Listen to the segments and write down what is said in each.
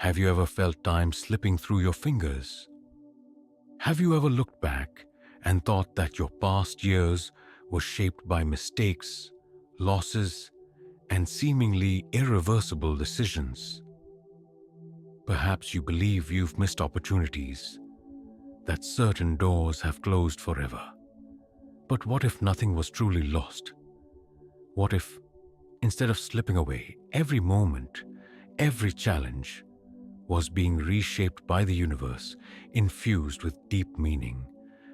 Have you ever felt time slipping through your fingers? Have you ever looked back and thought that your past years were shaped by mistakes, losses, and seemingly irreversible decisions? Perhaps you believe you've missed opportunities, that certain doors have closed forever. But what if nothing was truly lost? What if, instead of slipping away, every moment, every challenge was being reshaped by the universe, infused with deep meaning,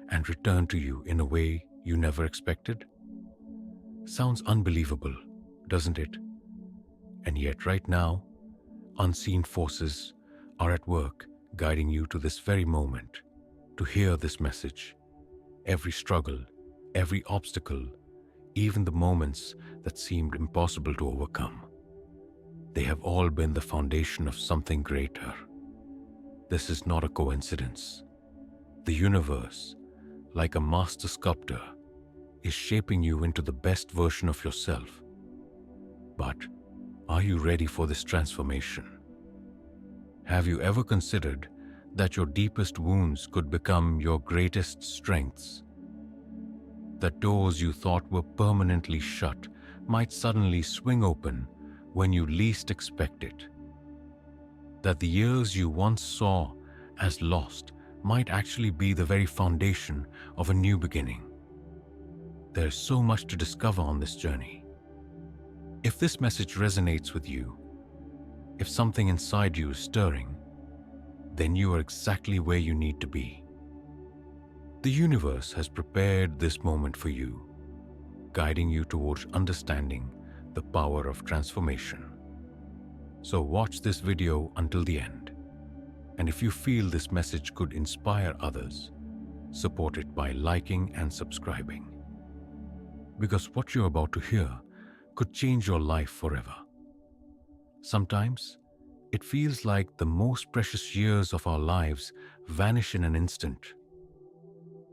and returned to you in a way you never expected? Sounds unbelievable, doesn't it? And yet right now, unseen forces are at work guiding you to this very moment, to hear this message. Every struggle, every obstacle, even the moments that seemed impossible to overcome, they have all been the foundation of something greater. This is not a coincidence. The universe, like a master sculptor, is shaping you into the best version of yourself. But are you ready for this transformation? Have you ever considered that your deepest wounds could become your greatest strengths? That doors you thought were permanently shut might suddenly swing open when you least expect it. That the years you once saw as lost might actually be the very foundation of a new beginning. There's so much to discover on this journey. If this message resonates with you, if something inside you is stirring, then you are exactly where you need to be. The universe has prepared this moment for you, guiding you towards understanding the power of transformation. So watch this video until the end. And if you feel this message could inspire others, support it by liking and subscribing. Because what you're about to hear could change your life forever. Sometimes, it feels like the most precious years of our lives vanish in an instant.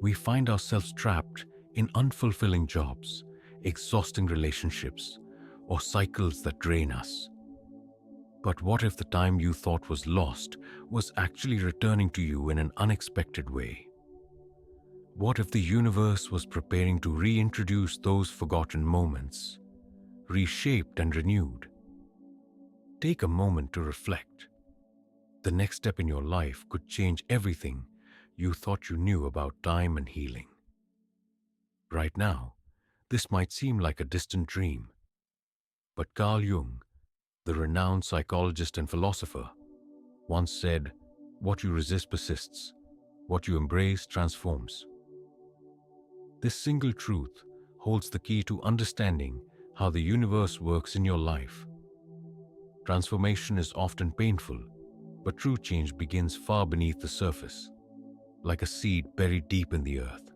We find ourselves trapped in unfulfilling jobs, exhausting relationships, or cycles that drain us. But what if the time you thought was lost was actually returning to you in an unexpected way? What if the universe was preparing to reintroduce those forgotten moments, reshaped and renewed? Take a moment to reflect. The next step in your life could change everything you thought you knew about time and healing. Right now, this might seem like a distant dream, but Carl Jung, the renowned psychologist and philosopher, once said, "What you resist persists, what you embrace transforms." This single truth holds the key to understanding how the universe works in your life. Transformation is often painful, but true change begins far beneath the surface, like a seed buried deep in the earth.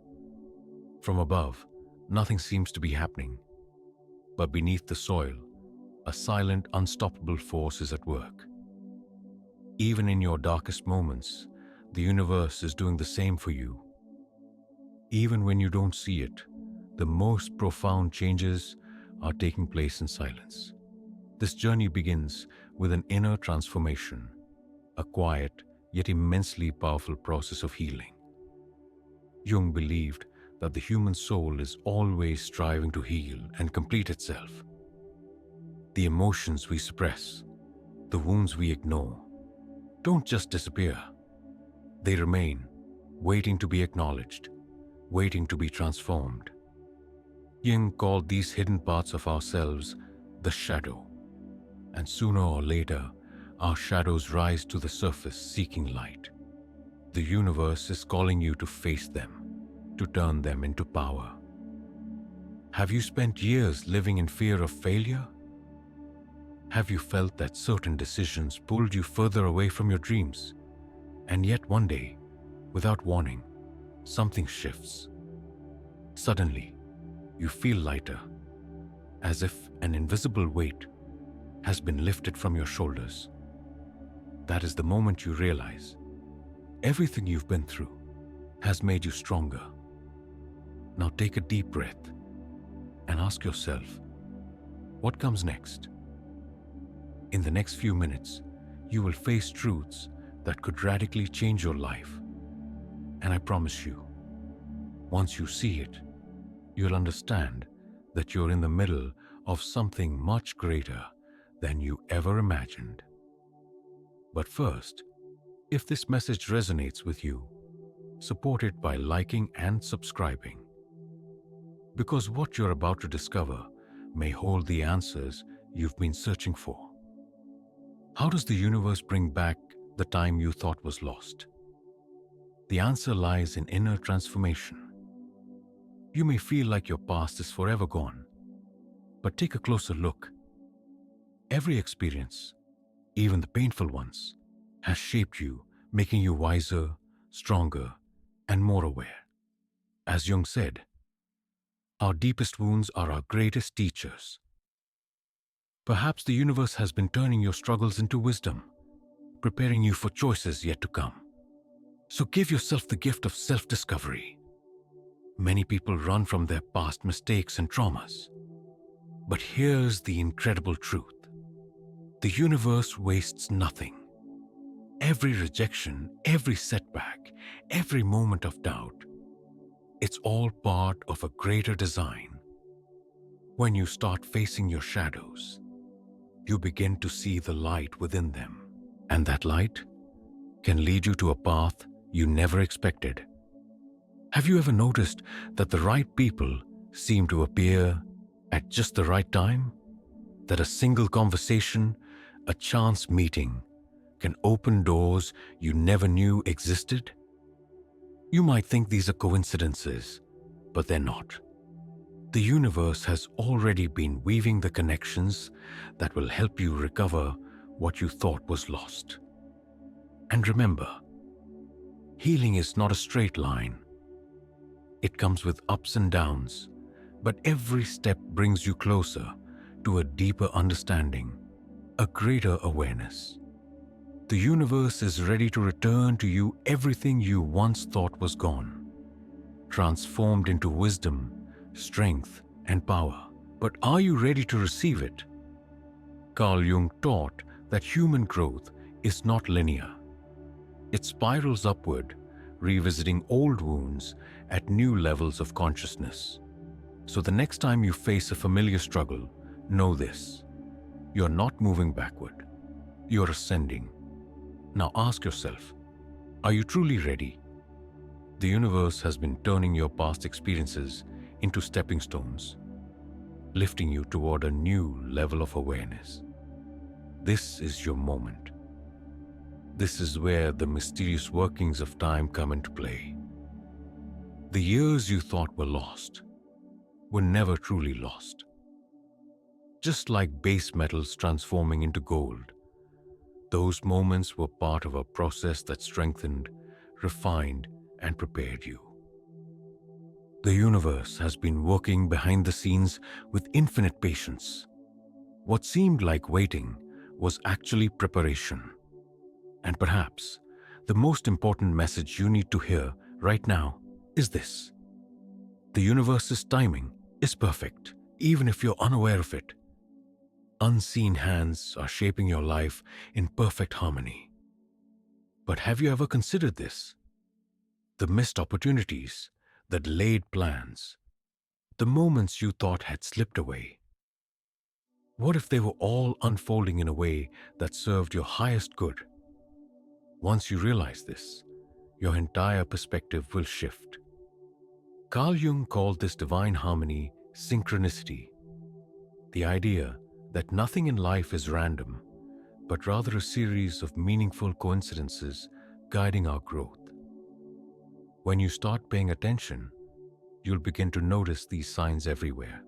From above, nothing seems to be happening, but beneath the soil, a silent, unstoppable force is at work. Even in your darkest moments, the universe is doing the same for you. Even when you don't see it, the most profound changes are taking place in silence. This journey begins with an inner transformation, a quiet yet immensely powerful process of healing. Jung believed that the human soul is always striving to heal and complete itself. The emotions we suppress, the wounds we ignore, don't just disappear. They remain, waiting to be acknowledged, waiting to be transformed. Jung called these hidden parts of ourselves the shadow. And sooner or later, our shadows rise to the surface seeking light. The universe is calling you to face them, to turn them into power. Have you spent years living in fear of failure? Have you felt that certain decisions pulled you further away from your dreams? And yet one day, without warning, something shifts. Suddenly, you feel lighter, as if an invisible weight has been lifted from your shoulders. That is the moment you realize everything you've been through has made you stronger. Now take a deep breath and ask yourself, what comes next? In the next few minutes, you will face truths that could radically change your life. And I promise you, once you see it, you'll understand that you're in the middle of something much greater than you ever imagined. But first, if this message resonates with you, support it by liking and subscribing. Because what you're about to discover may hold the answers you've been searching for. How does the universe bring back the time you thought was lost? The answer lies in inner transformation. You may feel like your past is forever gone, but take a closer look. Every experience, even the painful ones, has shaped you, making you wiser, stronger, and more aware. As Jung said, our deepest wounds are our greatest teachers. Perhaps the universe has been turning your struggles into wisdom, preparing you for choices yet to come. So give yourself the gift of self-discovery. Many people run from their past mistakes and traumas. But here's the incredible truth. The universe wastes nothing. Every rejection, every setback, every moment of doubt, it's all part of a greater design. When you start facing your shadows, you begin to see the light within them. And that light can lead you to a path you never expected. Have you ever noticed that the right people seem to appear at just the right time? That a single conversation, a chance meeting, can open doors you never knew existed? You might think these are coincidences, but they're not. The universe has already been weaving the connections that will help you recover what you thought was lost. And remember, healing is not a straight line. It comes with ups and downs, but every step brings you closer to a deeper understanding, a greater awareness. The universe is ready to return to you everything you once thought was gone, transformed into wisdom, strength, and power. But are you ready to receive it? Carl Jung taught that human growth is not linear. It spirals upward, revisiting old wounds at new levels of consciousness. So the next time you face a familiar struggle, know this: you're not moving backward, you're ascending. Now ask yourself, are you truly ready? The universe has been turning your past experiences into stepping stones, lifting you toward a new level of awareness. This is your moment. This is where the mysterious workings of time come into play. The years you thought were lost were never truly lost. Just like base metals transforming into gold, those moments were part of a process that strengthened, refined, and prepared you. The universe has been working behind the scenes with infinite patience. What seemed like waiting was actually preparation. And perhaps the most important message you need to hear right now is this: the universe's timing is perfect, even if you're unaware of it. Unseen hands are shaping your life in perfect harmony. But have you ever considered this? The missed opportunities, the delayed plans, the moments you thought had slipped away. What if they were all unfolding in a way that served your highest good? Once you realize this, your entire perspective will shift. Carl Jung called this divine harmony synchronicity, the idea that nothing in life is random, but rather a series of meaningful coincidences guiding our growth. When you start paying attention, you'll begin to notice these signs everywhere.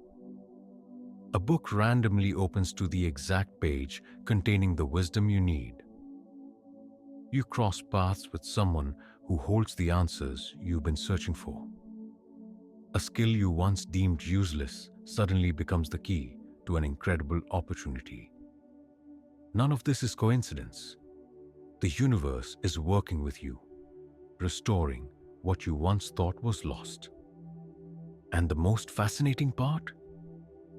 A book randomly opens to the exact page containing the wisdom you need. You cross paths with someone who holds the answers you've been searching for. A skill you once deemed useless suddenly becomes the key to an incredible opportunity. None of this is coincidence. The universe is working with you, restoring what you once thought was lost. And the most fascinating part?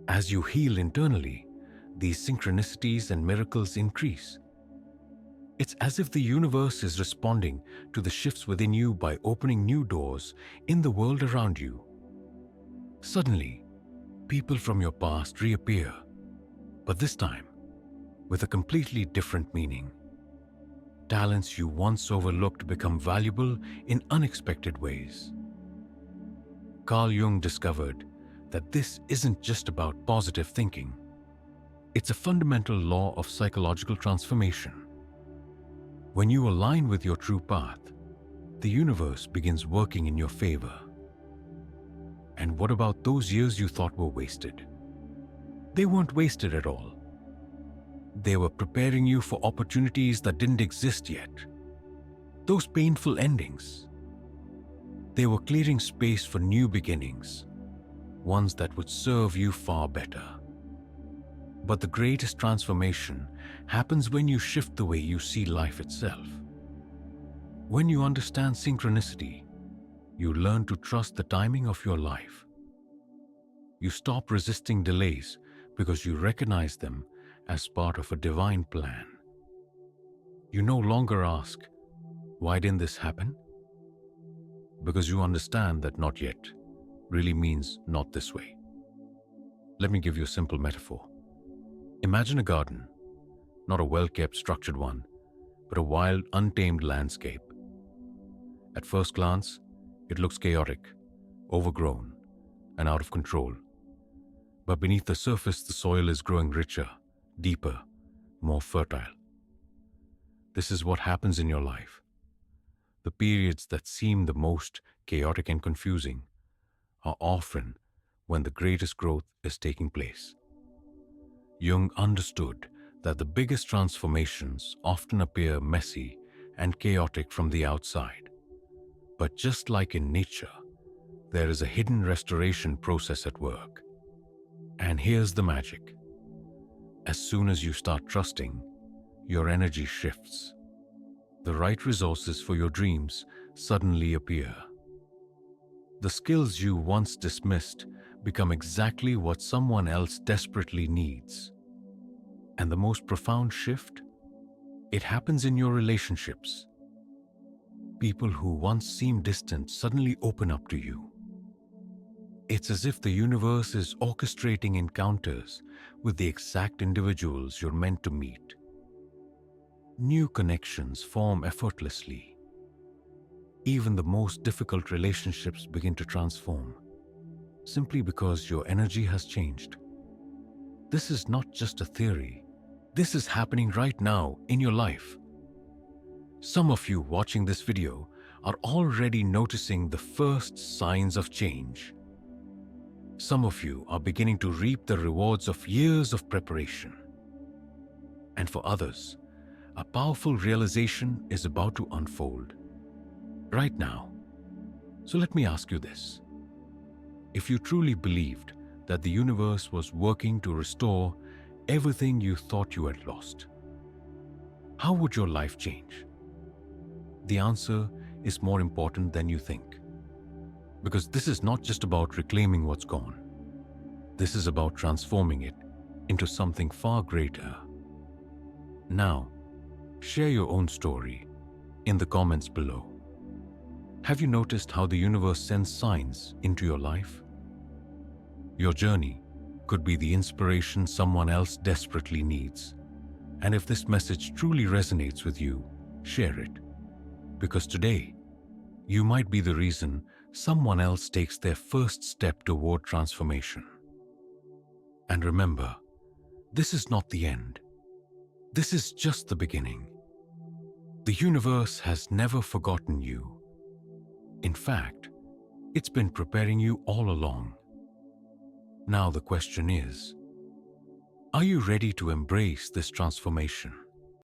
As you heal internally, these synchronicities and miracles increase. It's as if the universe is responding to the shifts within you by opening new doors in the world around you. Suddenly, people from your past reappear, but this time with a completely different meaning. Talents you once overlooked become valuable in unexpected ways. Carl Jung discovered that this isn't just about positive thinking. It's a fundamental law of psychological transformation. When you align with your true path, the universe begins working in your favor. And what about those years you thought were wasted? They weren't wasted at all. They were preparing you for opportunities that didn't exist yet. Those painful endings, they were clearing space for new beginnings, ones that would serve you far better. But the greatest transformation happens when you shift the way you see life itself. When you understand synchronicity, you learn to trust the timing of your life. You stop resisting delays because you recognize them as part of a divine plan. You no longer ask, "Why didn't this happen?" Because you understand that "not yet" really means "not this way." Let me give you a simple metaphor. Imagine a garden, not a well-kept, structured one, but a wild, untamed landscape. At first glance, it looks chaotic, overgrown, and out of control. But beneath the surface, the soil is growing richer, deeper, more fertile. This is what happens in your life. The periods that seem the most chaotic and confusing are often when the greatest growth is taking place. Jung understood that the biggest transformations often appear messy and chaotic from the outside. But just like in nature, there is a hidden restoration process at work. And here's the magic. As soon as you start trusting, your energy shifts. The right resources for your dreams suddenly appear. The skills you once dismissed become exactly what someone else desperately needs. And the most profound shift? It happens in your relationships. People who once seemed distant suddenly open up to you. It's as if the universe is orchestrating encounters with the exact individuals you're meant to meet. New connections form effortlessly. Even the most difficult relationships begin to transform, simply because your energy has changed. This is not just a theory. This is happening right now in your life. Some of you watching this video are already noticing the first signs of change. Some of you are beginning to reap the rewards of years of preparation. And for others, a powerful realization is about to unfold right now. So let me ask you this. If you truly believed that the universe was working to restore everything you thought you had lost, how would your life change? The answer is more important than you think. Because this is not just about reclaiming what's gone. This is about transforming it into something far greater. Now, share your own story in the comments below. Have you noticed how the universe sends signs into your life? Your journey could be the inspiration someone else desperately needs. And if this message truly resonates with you, share it. Because today, you might be the reason someone else takes their first step toward transformation. And remember, this is not the end. This is just the beginning. The universe has never forgotten you. In fact, it's been preparing you all along. Now the question is, are you ready to embrace this transformation?